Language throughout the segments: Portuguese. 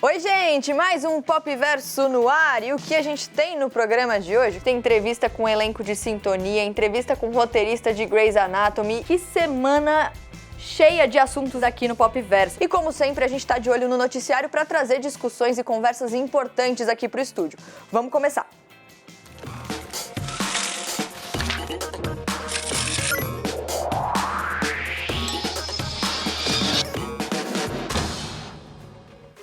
Oi, gente! Mais um Pop Verso no ar. E o que a gente tem no programa de hoje? Tem entrevista com o elenco de Sintonia, entrevista com o roteirista de Grey's Anatomy. Que semana cheia de assuntos aqui no Pop Verso. E como sempre, a gente tá de olho no noticiário para trazer discussões e conversas importantes aqui pro estúdio. Vamos começar!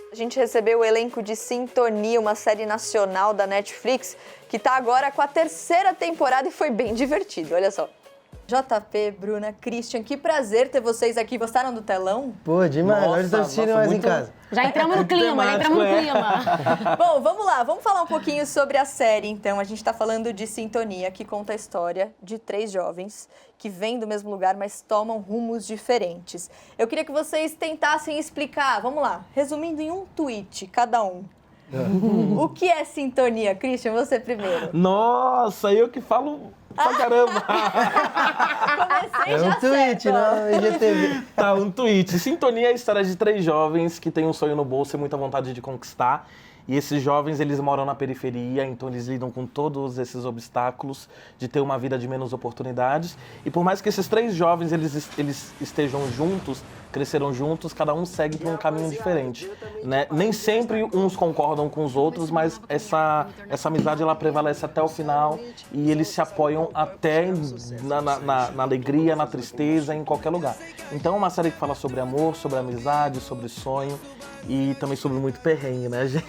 A gente recebeu o elenco de Sintonia, uma série nacional da Netflix, que tá agora com a 3ª temporada e foi bem divertido, olha só. JP, Bruna, Christian, que prazer ter vocês aqui. Gostaram do telão? Pô, demais. Nós estamos assistindo mais em casa. Já entramos no clima, Bom, vamos lá. Vamos falar um pouquinho sobre a série, então. A gente tá falando de Sintonia, que conta a história de 3 jovens que vêm do mesmo lugar, mas tomam rumos diferentes. Eu queria que vocês tentassem explicar, vamos lá, resumindo em um tweet, cada um. O que é Sintonia? Christian, você primeiro. Nossa, eu que falo pra caramba. Comecei já um tweet, certo, ó. não, IGTV. Tá, um tweet. Sintonia é a história de 3 jovens que têm um sonho no bolso e muita vontade de conquistar. E esses jovens, eles moram na periferia, então eles lidam com todos esses obstáculos de ter uma vida de menos oportunidades. E por mais que esses 3 jovens, eles estejam juntos, cresceram juntos, cada um segue por um caminho diferente, né? Nem sempre uns concordam com os outros, mas essa amizade, ela prevalece até o final e eles se apoiam até na alegria, na tristeza, em qualquer lugar. Então é uma série que fala sobre amor, sobre amizade, sobre sonho e também sobre muito perrengue, né, gente?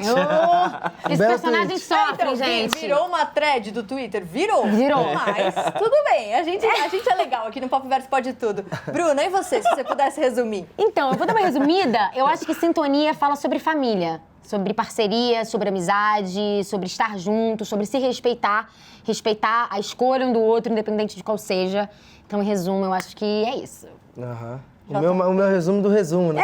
Esse personagem sofre, Então, gente. virou uma thread do Twitter? Virou. Mas tudo bem, a gente é legal aqui no Pop Verso Pode Tudo. Bruna, e você, se você pudesse resumir? Então, eu vou dar uma resumida. Eu acho que Sintonia fala sobre família, sobre parceria, sobre amizade, sobre estar junto, sobre se respeitar, respeitar a escolha um do outro, independente de qual seja. Então, em resumo, eu acho que é isso. Aham. O meu resumo do resumo, né?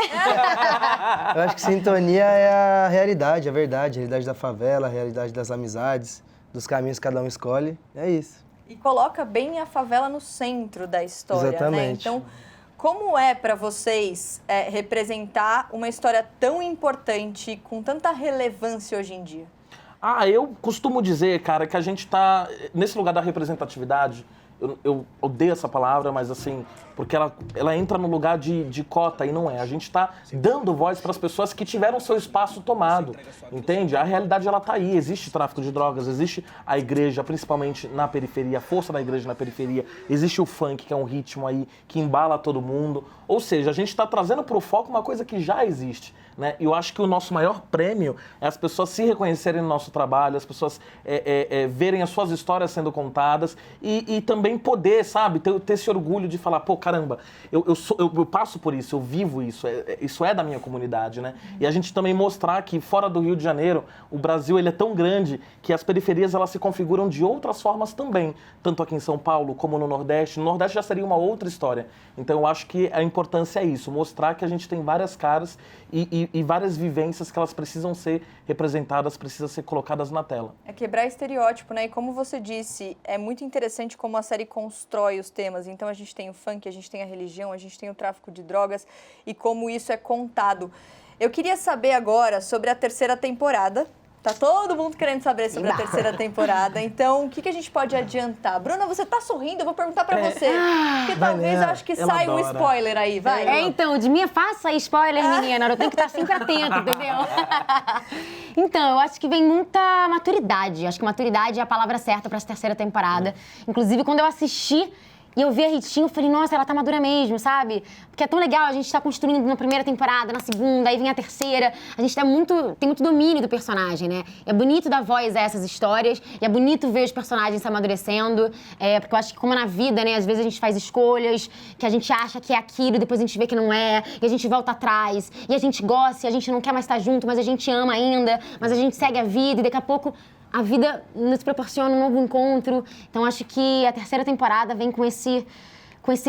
Eu acho que Sintonia é a realidade a realidade da favela, a realidade das amizades, dos caminhos que cada um escolhe. É isso. E coloca bem a favela no centro da história, Exatamente. né? Então, como é para vocês representar uma história tão importante, com tanta relevância hoje em dia? Eu costumo dizer, cara, que a gente tá nesse lugar da representatividade. Eu odeio essa palavra, mas assim, porque ela entra no lugar de cota e não é. A gente está dando voz para as pessoas que tiveram seu espaço tomado, entende? A realidade, ela tá aí. Existe tráfico de drogas, existe a igreja, principalmente na periferia, a força da igreja na periferia. Existe o funk, que é um ritmo aí que embala todo mundo. Ou seja, a gente está trazendo para o foco uma coisa que já existe, né? E eu acho que o nosso maior prêmio é as pessoas se reconhecerem no nosso trabalho, as pessoas verem as suas histórias sendo contadas e também poder, sabe, ter esse orgulho de falar, pô, caramba, eu passo por isso, eu vivo isso, isso é da minha comunidade, né? E a gente também mostrar que fora do Rio de Janeiro, o Brasil, ele é tão grande que as periferias, elas se configuram de outras formas também, tanto aqui em São Paulo como no Nordeste. No Nordeste já seria uma outra história. Então eu acho que a importância é isso, mostrar que a gente tem várias caras e várias vivências que elas precisam ser representadas, precisam ser colocadas na tela. É quebrar estereótipo, né? E como você disse, é muito interessante como a série constrói os temas. Então a gente tem o funk, a gente tem a religião, a gente tem o tráfico de drogas e como isso é contado. Eu queria saber agora sobre a 3ª temporada. Tá todo mundo querendo saber sobre a 3ª temporada. Então, o que a gente pode adiantar? Bruna, você tá sorrindo? Eu vou perguntar pra você. Porque talvez eu acho que saia um spoiler aí, vai. Então, de mim faça spoiler, menina. Eu tenho que estar sempre atenta, entendeu? Então, eu acho que vem muita maturidade. Acho que maturidade é a palavra certa pra essa 3ª temporada. Inclusive, quando eu assisti e eu vi a Ritinha, eu falei, nossa, ela tá madura mesmo, sabe? Porque é tão legal, a gente tá construindo na 1ª temporada, na 2ª, aí vem a 3ª. A gente tem muito domínio do personagem, né? É bonito dar voz a essas histórias, e é bonito ver os personagens se amadurecendo, porque eu acho que como na vida, né, às vezes a gente faz escolhas que a gente acha que é aquilo, depois a gente vê que não é, e a gente volta atrás, e a gente gosta, e a gente não quer mais estar junto, mas a gente ama ainda, mas a gente segue a vida, e daqui a pouco a vida nos proporciona um novo encontro. Então, acho que a 3ª temporada vem com esse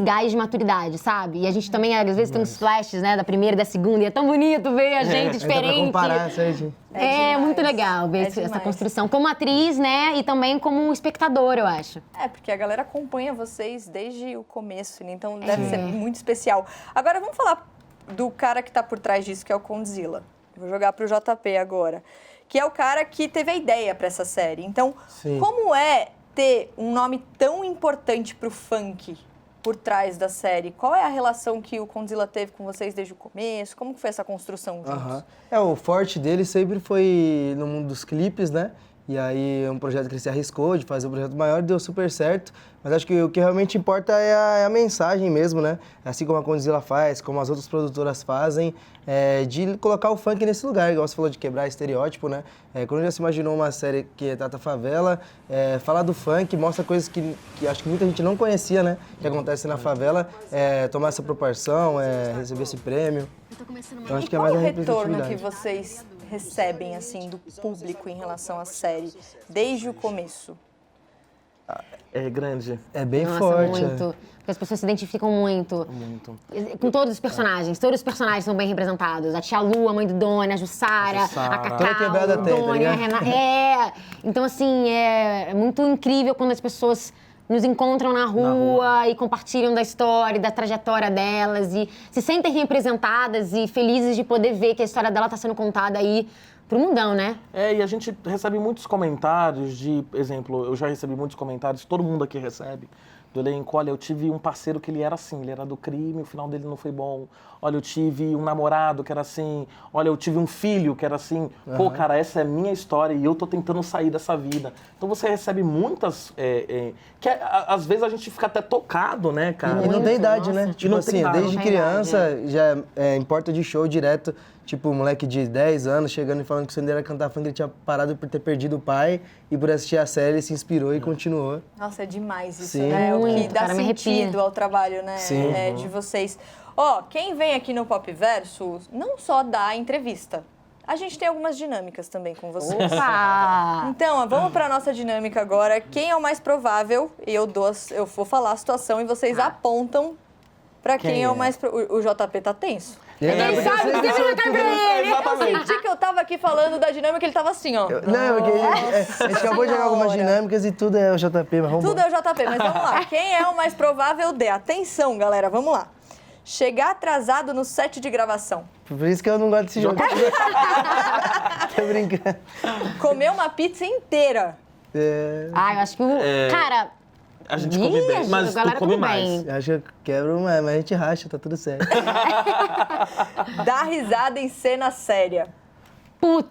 gás de maturidade, sabe? E a gente também, às vezes, tem uns flashes, né, da 1ª e da 2ª, e é tão bonito ver a gente diferente. Dá pra comparar isso aí, gente. É muito legal ver essa construção. Como atriz, né, e também como espectador, eu acho. Porque a galera acompanha vocês desde o começo, né? Então deve ser muito especial. Agora, vamos falar do cara que tá por trás disso, que é o Condzilla. Vou jogar pro JP agora. Que é o cara que teve a ideia para essa série. Então, Sim. como é ter um nome tão importante pro funk por trás da série? Qual é a relação que o Condzilla teve com vocês desde o começo? Como que foi essa construção juntos? Aham. O forte dele sempre foi no mundo dos clipes, né? E aí é um projeto que ele se arriscou de fazer um projeto maior e deu super certo. Mas acho que o que realmente importa é a mensagem mesmo, né? Assim como a Condzilla faz, como as outras produtoras fazem, de colocar o funk nesse lugar, igual você falou de quebrar estereótipo, né? Quando já se imaginou uma série que é Tata Favela, falar do funk, mostra coisas que acho que muita gente não conhecia, né? Que acontece na favela, tomar essa proporção, receber esse prêmio. Então acho que é Qual mais o a retorno que representatividade. vocês recebem, assim, do público em relação à série, desde o começo? É grande. É bem Nossa, forte. muito. Porque as pessoas se identificam muito. Muito. Com todos os personagens. Todos os personagens são bem representados. A tia Lu, a mãe do Doni, a Jussara, Jussara. a Cacau, Toda quebrada o tem, tá Doni, a ligado? Renata. Então, assim, é muito incrível quando as pessoas nos encontram na rua e compartilham da história, da trajetória delas e se sentem representadas e felizes de poder ver que a história dela está sendo contada aí pro mundão, né? E a gente recebe muitos comentários de, exemplo, eu já recebi muitos comentários, todo mundo aqui recebe, do elenco, olha, eu tive um parceiro que ele era assim, ele era do crime, o final dele não foi bom. Olha, eu tive um namorado que era assim. Olha, eu tive um filho que era assim. Pô, cara, essa é a minha história e eu tô tentando sair dessa vida. Então você recebe muitas... às vezes a gente fica até tocado, né, cara? E não tem idade, Nossa. né? Tipo não tem assim, idade. desde Não tem criança já em porta de show direto, tipo, um moleque de 10 anos chegando e falando que o sonho dele era cantar funk, ele tinha parado por ter perdido o pai e por assistir a série ele se inspirou e continuou. Nossa, é demais isso, Sim. né? É o que Muito, dá cara, me arrepia. sentido ao trabalho, né? Sim. De vocês. Ó, quem vem aqui no Pop Verso não só dá entrevista. A gente tem algumas dinâmicas também com vocês. Opa! Então, vamos para nossa dinâmica agora. Quem é o mais provável? Eu vou falar a situação e vocês apontam para quem é o mais... O JP tá tenso. Ele sabe que sempre vai cair pra ele. Eu senti que eu tava aqui falando da dinâmica, ele tava assim, ó. Não, porque a gente acabou de jogar algumas Senhora. dinâmicas e tudo é o JP, mas vamos Tudo é o JP, mas vamos lá. Quem é o mais provável de? Atenção, galera, vamos lá. Chegar atrasado no set de gravação. Por isso que eu não gosto desse jogo. Tô brincando. Comer uma pizza inteira. Ah, eu acho que o... Cara... A gente come bem, Ih, mas a galera tu come come mais. bem. Eu acho que eu quebro, mas a gente racha, tá tudo certo. Dar risada em cena séria. Puta,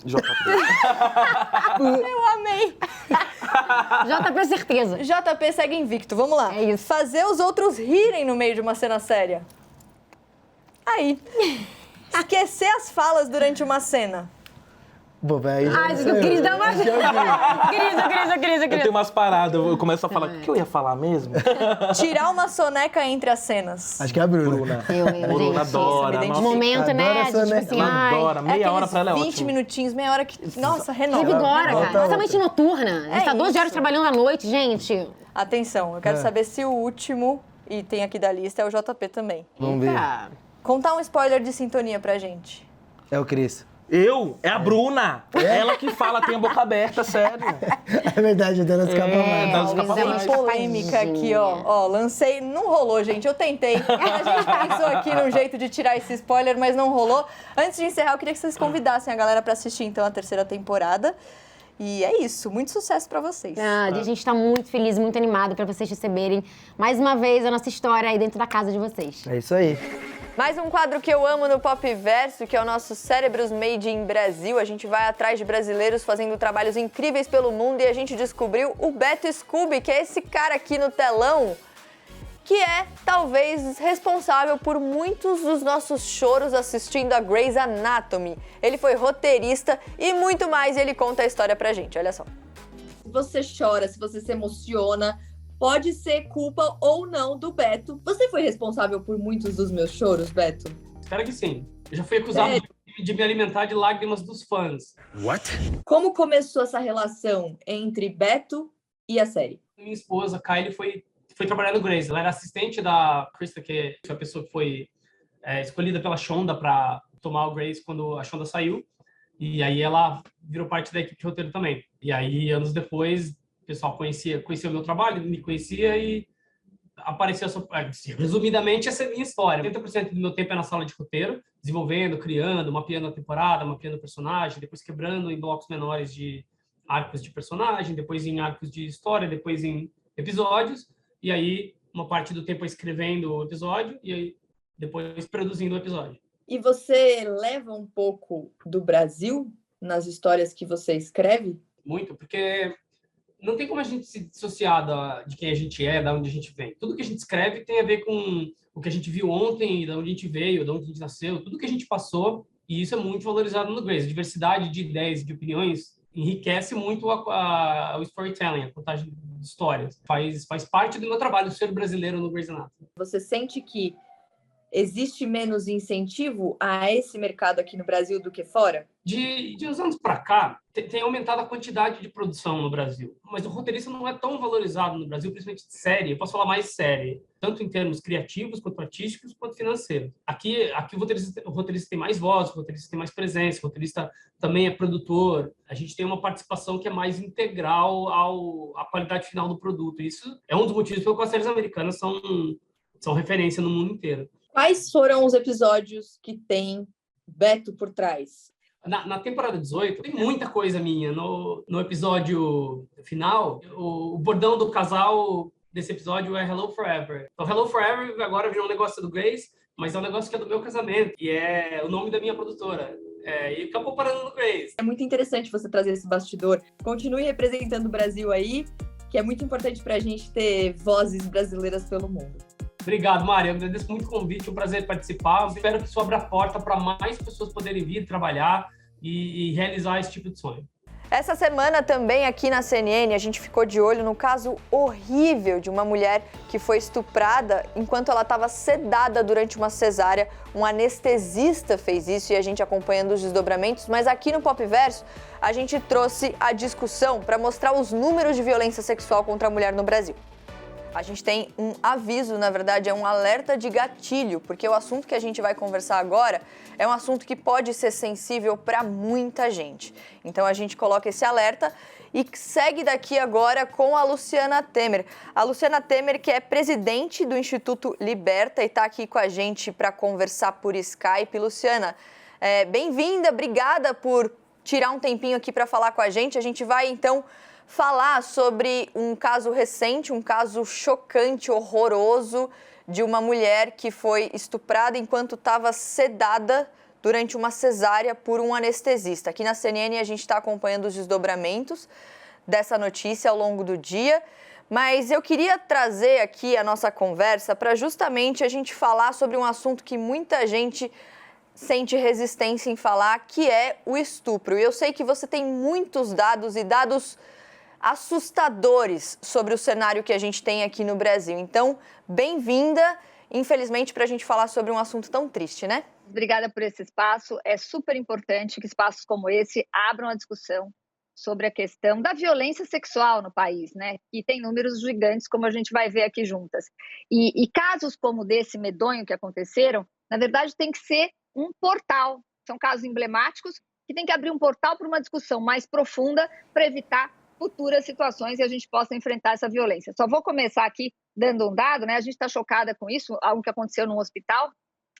JP. Eu amei. JP certeza. JP segue invicto, vamos lá. É isso. Fazer os outros rirem no meio de uma cena séria. Aí. Esquecer as falas durante uma cena. Pô, aí... Ai, eu queria dar uma... Eu tenho umas paradas, eu começo a falar, o que eu ia falar mesmo? Tirar uma soneca entre as cenas. Acho que é a Bruna. Bruna. Eu, Bruna gente. adora. me nossa, Momento, né? Adoro De, essa, tipo né? assim, ela ai... adora. Meia hora pra ela é 20 ótimo. minutinhos, meia hora que... Nossa, renova. Revigora, Volta cara. outra. Totalmente noturna. A gente tá 12 horas isso. trabalhando à noite, gente. Atenção, eu quero saber se o último item aqui da lista é o JP também. Vamos ver. Tá. Contar um spoiler de sintonia pra gente. É o Cris. Eu? É a Bruna. Ela que fala, tem a boca aberta, sério. É verdade, o dela escapa mais. Ela escapa Luiz é mais. Tem polêmica aqui, ó. Lancei, não rolou, gente. Eu tentei. A gente pensou aqui num jeito de tirar esse spoiler, mas não rolou. Antes de encerrar, eu queria que vocês convidassem a galera pra assistir, então, a terceira temporada. E é isso. Muito sucesso pra vocês. Ah, a gente tá muito feliz, muito animado pra vocês receberem mais uma vez a nossa história aí dentro da casa de vocês. É isso aí. Mais um quadro que eu amo no Pop Verso, que é o nosso Cérebros Made in Brasil. A gente vai atrás de brasileiros fazendo trabalhos incríveis pelo mundo e a gente descobriu o Beto Scooby, que é esse cara aqui no telão, que é, talvez, responsável por muitos dos nossos choros assistindo a Grey's Anatomy. Ele foi roteirista e muito mais, e ele conta a história pra gente, olha só. Se você chora, se você se emociona, pode ser culpa ou não do Beto. Você foi responsável por muitos dos meus choros, Beto? Espero que sim. Eu já fui acusado de me alimentar de lágrimas dos fãs. Como começou essa relação entre Beto e a série? Minha esposa, Kylie, foi trabalhar no Grey's. Ela era assistente da Krista, que é a pessoa que foi escolhida pela Shonda para tomar o Grey's quando a Shonda saiu. E aí ela virou parte da equipe de roteiro também. E aí, anos depois, o pessoal conhecia o meu trabalho, me conhecia e apareceu, resumidamente, essa é a minha história. 80% do meu tempo é na sala de roteiro, desenvolvendo, criando, mapeando a temporada, mapeando o personagem, depois quebrando em blocos menores de arcos de personagem, depois em arcos de história, depois em episódios, e aí uma parte do tempo é escrevendo o episódio e aí depois produzindo o episódio. E você leva um pouco do Brasil nas histórias que você escreve? Muito, porque não tem como a gente se dissociar de quem a gente é, da onde a gente vem. Tudo que a gente escreve tem a ver com o que a gente viu ontem, da onde a gente veio, da onde a gente nasceu, tudo que a gente passou, e isso é muito valorizado no Grey's. A diversidade de ideias e de opiniões enriquece muito o storytelling, a contagem de histórias. Faz parte do meu trabalho ser brasileiro no Grey's Anatomy. Você sente que existe menos incentivo a esse mercado aqui no Brasil do que fora? De uns anos para cá, tem aumentado a quantidade de produção no Brasil. Mas o roteirista não é tão valorizado no Brasil, principalmente de série. Eu posso falar mais série, tanto em termos criativos, quanto artísticos, quanto financeiros. Aqui o roteirista tem mais voz, o roteirista tem mais presença, o roteirista também é produtor. A gente tem uma participação que é mais integral à qualidade final do produto. Isso é um dos motivos pelo qual as séries americanas são referência no mundo inteiro. Quais foram os episódios que tem Beto por trás? Na temporada 18, tem muita coisa minha. No episódio final, o bordão do casal desse episódio é Hello Forever. Então, Hello Forever agora virou um negócio do Grey's, mas é um negócio que é do meu casamento, e é o nome da minha produtora. E acabou parando no Grey's. É muito interessante você trazer esse bastidor. Continue representando o Brasil aí, que é muito importante para a gente ter vozes brasileiras pelo mundo. Obrigado, Mari. Eu agradeço muito o convite, é um prazer participar. Eu espero que isso abra a porta para mais pessoas poderem vir trabalhar e realizar esse tipo de sonho. Essa semana também aqui na CNN a gente ficou de olho no caso horrível de uma mulher que foi estuprada enquanto ela estava sedada durante uma cesárea. Um anestesista fez isso e a gente acompanhando os desdobramentos, mas aqui no Pop Verso a gente trouxe a discussão para mostrar os números de violência sexual contra a mulher no Brasil. A gente tem um aviso, na verdade, é um alerta de gatilho, porque o assunto que a gente vai conversar agora é um assunto que pode ser sensível para muita gente. Então a gente coloca esse alerta e segue daqui agora com a Luciana Temer. A Luciana Temer, que é presidente do Instituto Liberta e está aqui com a gente para conversar por Skype. Luciana, bem-vinda, obrigada por tirar um tempinho aqui para falar com a gente. A gente vai, então, falar sobre um caso recente, um caso chocante, horroroso, de uma mulher que foi estuprada enquanto estava sedada durante uma cesárea por um anestesista. Aqui na CNN a gente está acompanhando os desdobramentos dessa notícia ao longo do dia, mas eu queria trazer aqui a nossa conversa para justamente a gente falar sobre um assunto que muita gente sente resistência em falar, que é o estupro. E eu sei que você tem muitos dados e dados assustadores sobre o cenário que a gente tem aqui no Brasil. Então, bem-vinda, infelizmente, para a gente falar sobre um assunto tão triste, né? Obrigada por esse espaço. É super importante que espaços como esse abram a discussão sobre a questão da violência sexual no país, né? Que tem números gigantes, como a gente vai ver aqui juntas. E casos como desse medonho que aconteceram, na verdade, tem que ser um portal. São casos emblemáticos que tem que abrir um portal para uma discussão mais profunda para evitar futuras situações e a gente possa enfrentar essa violência. Só vou começar aqui dando um dado, né? A gente está chocada com isso, algo que aconteceu num hospital,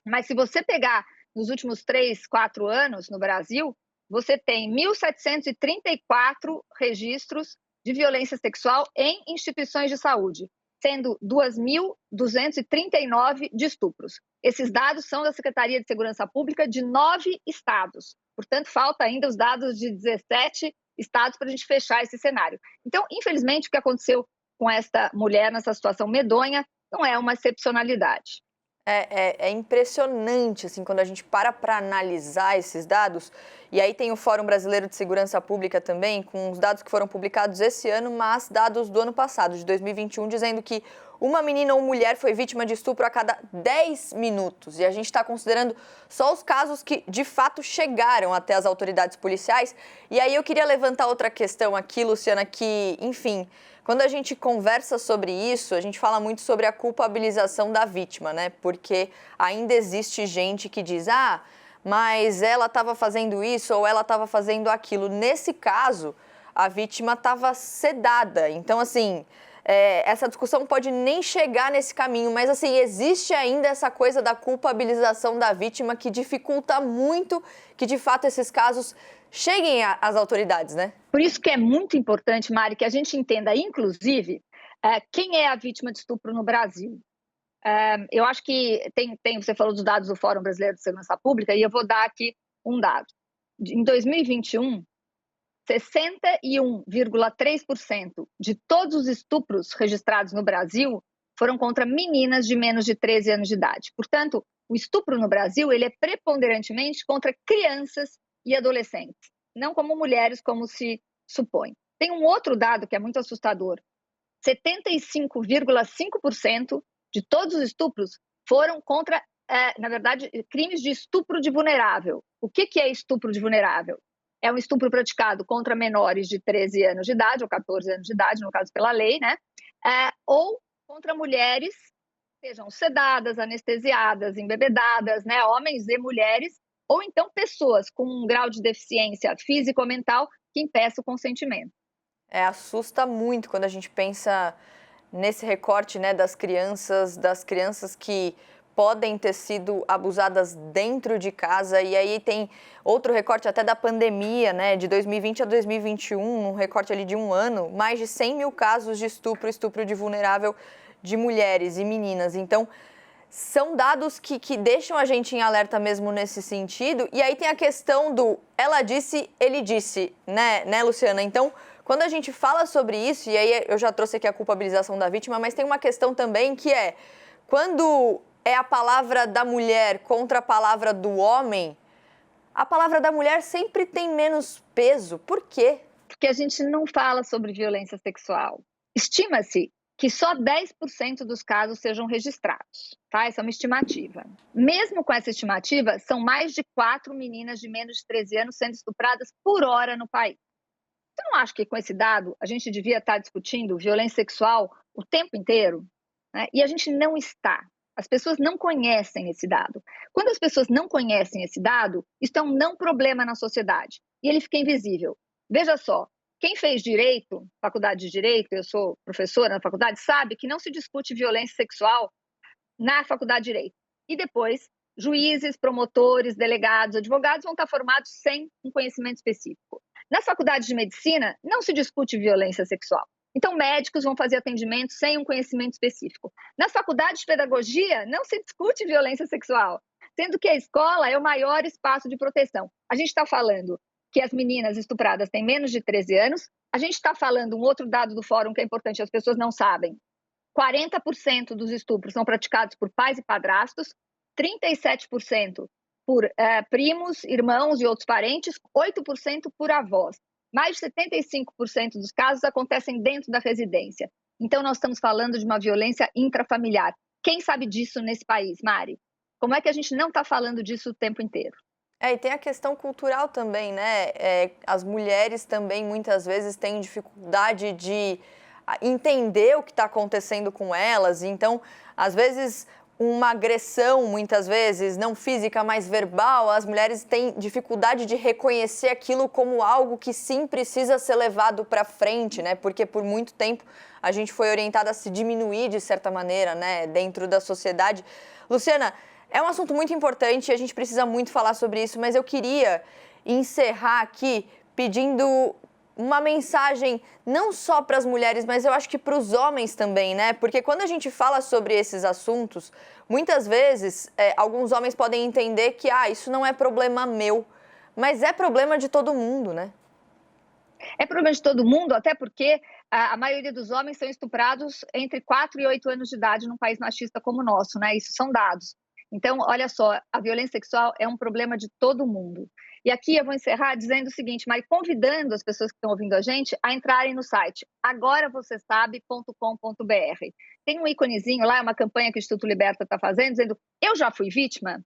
mas se você pegar nos últimos 3, 4 anos no Brasil, você tem 1.734 registros de violência sexual em instituições de saúde, sendo 2.239 de estupros. Esses dados são da Secretaria de Segurança Pública de 9 estados. Portanto, falta ainda os dados de 17 estados para a gente fechar esse cenário. Então, infelizmente, o que aconteceu com esta mulher nessa situação medonha não é uma excepcionalidade. É impressionante, assim, quando a gente para analisar esses dados. E aí tem o Fórum Brasileiro de Segurança Pública também, com os dados que foram publicados esse ano, mas dados do ano passado, de 2021, dizendo que uma menina ou mulher foi vítima de estupro a cada 10 minutos. E a gente está considerando só os casos que, de fato, chegaram até as autoridades policiais. E aí eu queria levantar outra questão aqui, Luciana, que, enfim, quando a gente conversa sobre isso, a gente fala muito sobre a culpabilização da vítima, né? Porque ainda existe gente que diz, mas ela estava fazendo isso ou ela estava fazendo aquilo. Nesse caso, a vítima estava sedada. Então, assim, essa discussão pode nem chegar nesse caminho, mas assim, existe ainda essa coisa da culpabilização da vítima que dificulta muito que, de fato, esses casos cheguem às autoridades, né? Por isso que é muito importante, Mari, que a gente entenda, inclusive, quem é a vítima de estupro no Brasil. Eu acho que você falou dos dados do Fórum Brasileiro de Segurança Pública, e eu vou dar aqui um dado. Em 2021, 61,3% de todos os estupros registrados no Brasil foram contra meninas de menos de 13 anos de idade. Portanto, o estupro no Brasil ele é preponderantemente contra crianças e adolescentes, não como mulheres, como se supõe. Tem um outro dado que é muito assustador. 75,5% de todos os estupros foram contra, na verdade, crimes de estupro de vulnerável. O que é estupro de vulnerável? É um estupro praticado contra menores de 13 anos de idade, ou 14 anos de idade, no caso pela lei, né? Ou contra mulheres, sejam sedadas, anestesiadas, embebedadas, né? Homens e mulheres, ou então pessoas com um grau de deficiência física ou mental que impeça o consentimento. Assusta muito quando a gente pensa nesse recorte, né, das crianças que podem ter sido abusadas dentro de casa. E aí tem outro recorte até da pandemia, né, de 2020 a 2021, um recorte ali de um ano, mais de 100 mil casos de estupro de vulnerável de mulheres e meninas. Então, são dados que deixam a gente em alerta mesmo nesse sentido. E aí tem a questão do ela disse, ele disse, né, Luciana? Então, quando a gente fala sobre isso, e aí eu já trouxe aqui a culpabilização da vítima, mas tem uma questão também que é, quando é a palavra da mulher contra a palavra do homem, a palavra da mulher sempre tem menos peso. Por quê? Porque a gente não fala sobre violência sexual. Estima-se que só 10% dos casos sejam registrados, tá? Essa é uma estimativa. Mesmo com essa estimativa, são mais de 4 meninas de menos de 13 anos sendo estupradas por hora no país. Você não acha que com esse dado a gente devia estar discutindo violência sexual o tempo inteiro? Né? E a gente não está. As pessoas não conhecem esse dado. Quando as pessoas não conhecem esse dado, isso é um não problema na sociedade. E ele fica invisível. Veja só, quem fez direito, faculdade de direito, eu sou professora na faculdade, sabe que não se discute violência sexual na faculdade de direito. E depois, juízes, promotores, delegados, advogados vão estar formados sem um conhecimento específico. Nas faculdades de medicina, não se discute violência sexual. Então, médicos vão fazer atendimento sem um conhecimento específico. Nas faculdades de pedagogia, não se discute violência sexual, sendo que a escola é o maior espaço de proteção. A gente está falando que as meninas estupradas têm menos de 13 anos. A gente está falando, um outro dado do fórum que é importante, as pessoas não sabem. 40% dos estupros são praticados por pais e padrastos, 37% por primos, irmãos e outros parentes, 8% por avós. Mais de 75% dos casos acontecem dentro da residência. Então, nós estamos falando de uma violência intrafamiliar. Quem sabe disso nesse país, Mari? Como é que a gente não está falando disso o tempo inteiro? E tem a questão cultural também, né? As mulheres também, muitas vezes, têm dificuldade de entender o que está acontecendo com elas. Então, às vezes, uma agressão, muitas vezes, não física, mas verbal, as mulheres têm dificuldade de reconhecer aquilo como algo que sim precisa ser levado para frente, né? Porque por muito tempo a gente foi orientada a se diminuir de certa maneira, né? Dentro da sociedade. Luciana, é um assunto muito importante e a gente precisa muito falar sobre isso, mas eu queria encerrar aqui pedindo uma mensagem não só para as mulheres, mas eu acho que para os homens também, né? Porque quando a gente fala sobre esses assuntos, muitas vezes alguns homens podem entender que isso não é problema meu, mas é problema de todo mundo, né? É problema de todo mundo, até porque a maioria dos homens são estuprados entre 4 e 8 anos de idade num país machista como o nosso, né? Isso são dados. Então, olha só, a violência sexual é um problema de todo mundo. E aqui eu vou encerrar dizendo o seguinte, mas convidando as pessoas que estão ouvindo a gente a entrarem no site agoravocêsabe.com.br. Tem um íconezinho lá, é uma campanha que o Instituto Liberta está fazendo, dizendo, eu já fui vítima?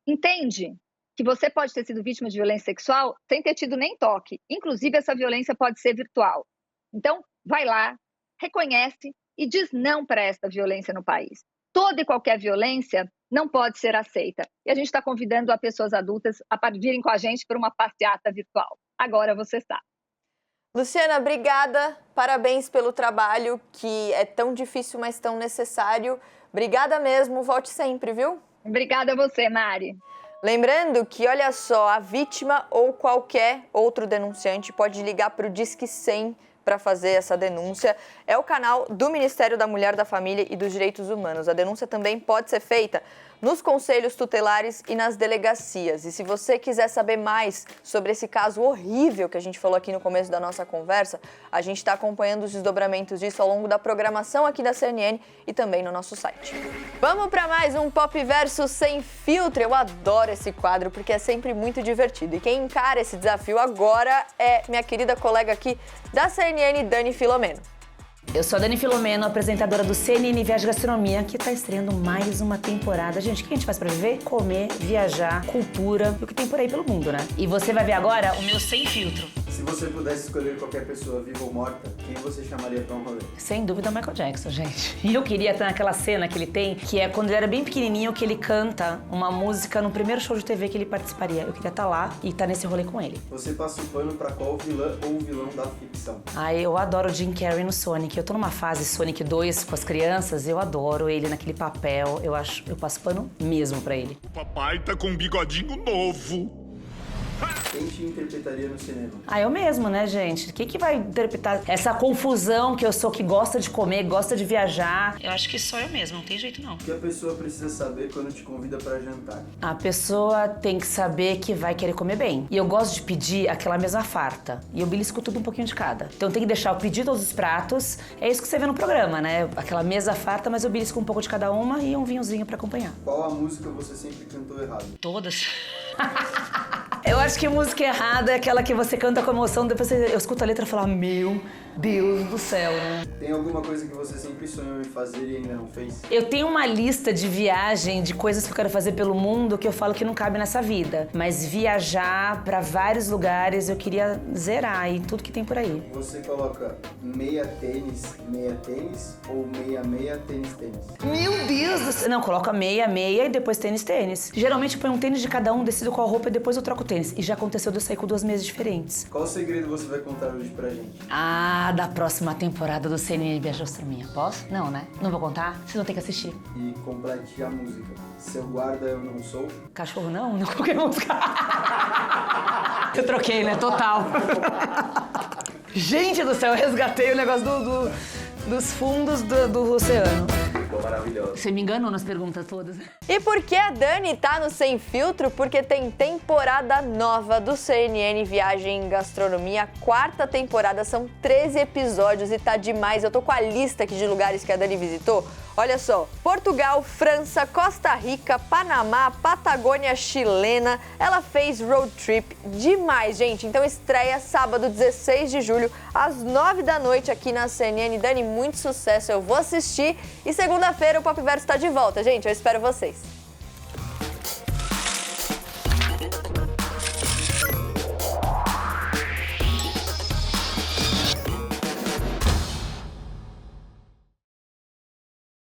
Entende que você pode ter sido vítima de violência sexual sem ter tido nem toque. Inclusive, essa violência pode ser virtual. Então, vai lá, reconhece e diz não para esta violência no país. Toda e qualquer violência não pode ser aceita. E a gente está convidando a pessoas adultas a virem com a gente para uma passeata virtual. Agora você sabe. Luciana, obrigada. Parabéns pelo trabalho, que é tão difícil, mas tão necessário. Obrigada mesmo. Volte sempre, viu? Obrigada a você, Mari. Lembrando que, olha só, a vítima ou qualquer outro denunciante pode ligar para o Disque 100 para fazer essa denúncia. É o canal do Ministério da Mulher, da Família e dos Direitos Humanos. A denúncia também pode ser feita nos conselhos tutelares e nas delegacias. E se você quiser saber mais sobre esse caso horrível que a gente falou aqui no começo da nossa conversa, a gente está acompanhando os desdobramentos disso ao longo da programação aqui da CNN e também no nosso site. Vamos para mais um Pop Verso Sem Filtro. Eu adoro esse quadro porque é sempre muito divertido. E quem encara esse desafio agora é minha querida colega aqui da CNN, Dani Filomeno. Eu sou a Dani Filomeno, apresentadora do CNN Viagem Gastronomia, que está estreando mais uma temporada. Gente, o que a gente faz pra viver? Comer, viajar, cultura e o que tem por aí pelo mundo, né? E você vai ver agora o meu Sem Filtro. Se você pudesse escolher qualquer pessoa, viva ou morta, quem você chamaria pra um rolê? Sem dúvida, o Michael Jackson, gente. E eu queria estar naquela cena que ele tem, que é quando ele era bem pequenininho, que ele canta uma música no primeiro show de TV que ele participaria. Eu queria estar lá e estar nesse rolê com ele. Você passa o pano pra qual vilã ou vilão da ficção? Ai, eu adoro o Jim Carrey no Sonic. Eu tô numa fase Sonic 2 com as crianças, eu adoro ele naquele papel. Eu passo pano mesmo pra ele. O papai tá com um bigodinho novo. Quem te interpretaria no cinema? Ah, eu mesmo, né, gente? Quem que vai interpretar essa confusão que eu sou, que gosta de comer, gosta de viajar? Eu acho que sou eu mesmo, não tem jeito não. O que a pessoa precisa saber quando te convida pra jantar? A pessoa tem que saber que vai querer comer bem. E eu gosto de pedir aquela mesma farta. E eu belisco tudo um pouquinho de cada. Então tem que deixar eu pedir todos os pratos. É isso que você vê no programa, né? Aquela mesa farta, mas eu belisco um pouco de cada uma e um vinhozinho pra acompanhar. Qual a música você sempre cantou errado? Todas. Eu acho que música errada é aquela que você canta com emoção, depois eu escuto a letra e falo, meu Deus do céu, né? Tem alguma coisa que você sempre sonhou em fazer e ainda não fez? Eu tenho uma lista de viagem, de coisas que eu quero fazer pelo mundo que eu falo que não cabe nessa vida. Mas viajar pra vários lugares eu queria zerar e tudo que tem por aí. Você coloca meia tênis ou meia tênis? Meu Deus do céu! Não, coloca meia e depois tênis. Geralmente eu ponho um tênis de cada um, decido qual roupa e depois eu troco o tênis. E já aconteceu de eu sair com 2 meses diferentes. Qual segredo você vai contar hoje pra gente? Ah, da próxima temporada do CNN Viagem Gastronomia. Posso? Não, né? Não vou contar? Vocês vão ter que assistir. E complete a música. Seu guarda eu não sou. Cachorro não? Não qualquer música. Eu troquei, né? Total. Gente do céu, eu resgatei o negócio dos fundos do oceano. Ficou maravilhoso. Você me enganou nas perguntas todas. E por que a Dani tá no Sem Filtro? Porque tem temporada nova do CNN Viagem em Gastronomia. A 4ª temporada, são 13 episódios e tá demais. Eu tô com a lista aqui de lugares que a Dani visitou. Olha só, Portugal, França, Costa Rica, Panamá, Patagônia chilena. Ela fez road trip demais, gente. Então estreia sábado, 16 de julho, às 9 da noite aqui na CNN. Dani, muito sucesso, eu vou assistir. E segunda-feira o Pop Verso tá de volta, gente. Eu espero vocês.